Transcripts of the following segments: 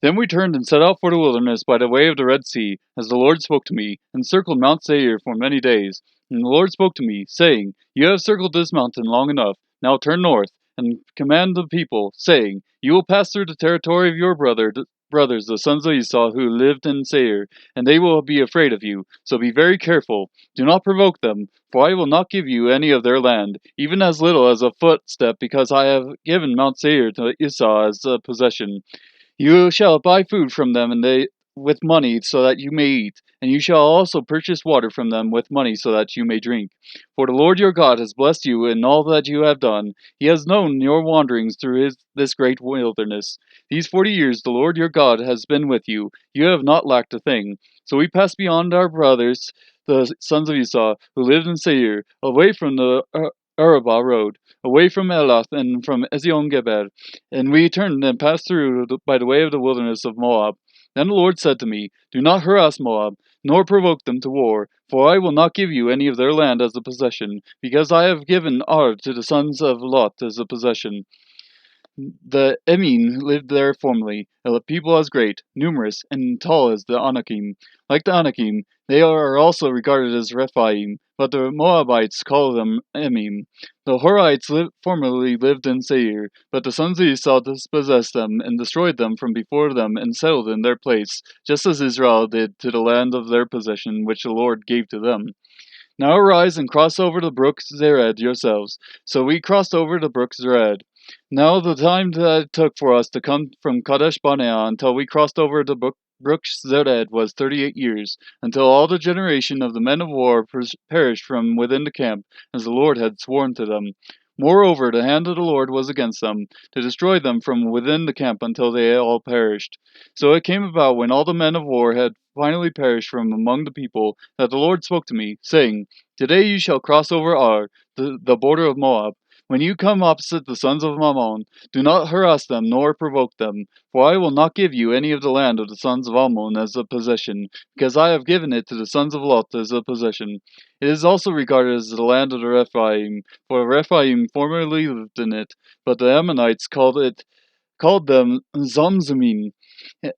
Then we turned and set out for the wilderness by the way of the Red Sea, as the Lord spoke to me, and circled Mount Seir for many days. And the Lord spoke to me, saying, You have circled this mountain long enough. Now turn north, and command the people, saying, You will pass through the territory of your brothers, the sons of Esau, who lived in Seir, and they will be afraid of you. So be very careful. Do not provoke them, for I will not give you any of their land, even as little as a footstep, because I have given Mount Seir to Esau as a possession. You shall buy food from them and they with money so that you may eat, and you shall also purchase water from them with money so that you may drink. For the Lord your God has blessed you in all that you have done. He has known your wanderings through this great wilderness. These 40 years the Lord your God has been with you. You have not lacked a thing. So we passed beyond our brothers, the sons of Esau, who lived in Seir, away from the Arabah road, away from Elath and from Ezion Geber. And we turned and passed through by the way of the wilderness of Moab. Then the Lord said to me, Do not harass Moab, nor provoke them to war, for I will not give you any of their land as a possession, because I have given Ar to the sons of Lot as a possession. The Emim lived there formerly, a people as great, numerous, and tall as the Anakim. Like the Anakim, they are also regarded as Rephaim, but the Moabites call them Emim. The Horites formerly lived in Seir, but the sons of Esau dispossessed them and destroyed them from before them and settled in their place, just as Israel did to the land of their possession which the Lord gave to them. Now arise and cross over the brook Zered yourselves. So we crossed over the brook Zered. Now the time that it took for us to come from Kadesh Barnea until we crossed over the brook Zered was 38 years, until all the generation of the men of war perished from within the camp, as the Lord had sworn to them. Moreover, the hand of the Lord was against them, to destroy them from within the camp until they all perished. So it came about when all the men of war had finally perished from among the people, that the Lord spoke to me, saying, Today you shall cross over Ar, the border of Moab. When you come opposite the sons of Ammon, do not harass them nor provoke them, for I will not give you any of the land of the sons of Ammon as a possession, because I have given it to the sons of Lot as a possession. It is also regarded as the land of the Rephaim, for Rephaim formerly lived in it, but the Ammonites called them Zamzummim,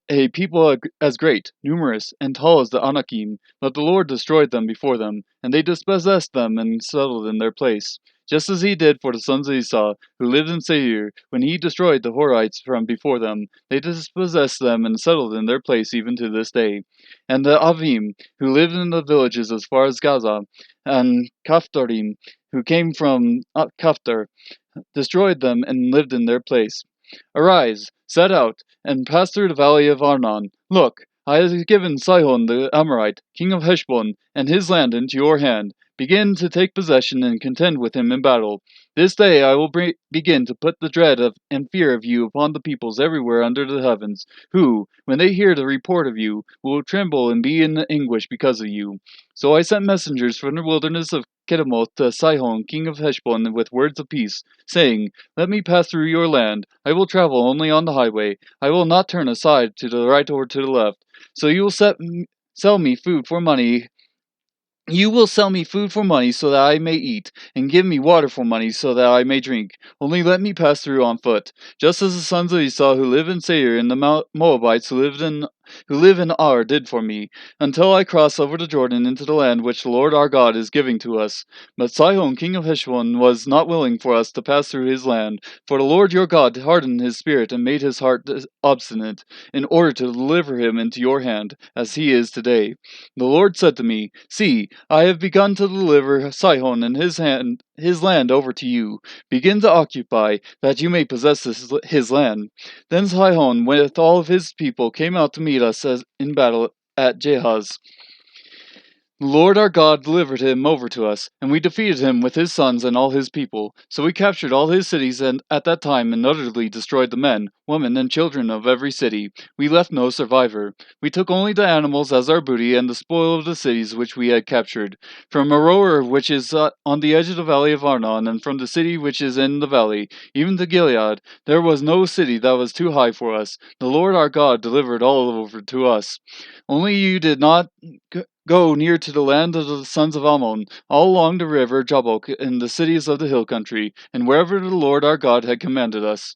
a people as great, numerous, and tall as the Anakim. But the Lord destroyed them before them, and they dispossessed them and settled in their place, just as he did for the sons of Esau, who lived in Seir, when he destroyed the Horites from before them. They dispossessed them and settled in their place even to this day. And the Avim, who lived in the villages as far as Gaza, and Kaphtorim, who came from Kaphtor, destroyed them and lived in their place. Arise, set out, and pass through the valley of Arnon. Look, I have given Sihon the Amorite, king of Heshbon, and his land into your hand. Begin to take possession and contend with him in battle. This day I will begin to put the dread of and fear of you upon the peoples everywhere under the heavens, who, when they hear the report of you, will tremble and be in anguish because of you. So I sent messengers from the wilderness of Kedemoth to Sihon, king of Heshbon, with words of peace, saying, Let me pass through your land. I will travel only on the highway. I will not turn aside to the right or to the left. So you will sell me food for money. You will sell me food for money so that I may eat, and give me water for money so that I may drink. Only let me pass through on foot, just as the sons of Esau who live in Seir and the Moabites who live in Ar did for me, until I cross over the Jordan into the land which the Lord our God is giving to us. But Sihon king of Heshbon was not willing for us to pass through his land, for the Lord your God hardened his spirit and made his heart obstinate, in order to deliver him into your hand, as he is today. The Lord said to me, See, I have begun to deliver Sihon and his land over to you. Begin to occupy, that you may possess his land. Then Sihon, with all of his people, came out to meet us in battle at Jahaz. The Lord our God delivered him over to us, and we defeated him with his sons and all his people. So we captured all his cities at that time and utterly destroyed the men, women, and children of every city. We left no survivor. We took only the animals as our booty and the spoil of the cities which we had captured. From Aroer, which is on the edge of the valley of Arnon, and from the city which is in the valley, even to Gilead, there was no city that was too high for us. The Lord our God delivered all over to us. Only you did not go near to the land of the sons of Ammon, all along the river Jabbok, in the cities of the hill country, and wherever the Lord our God had commanded us.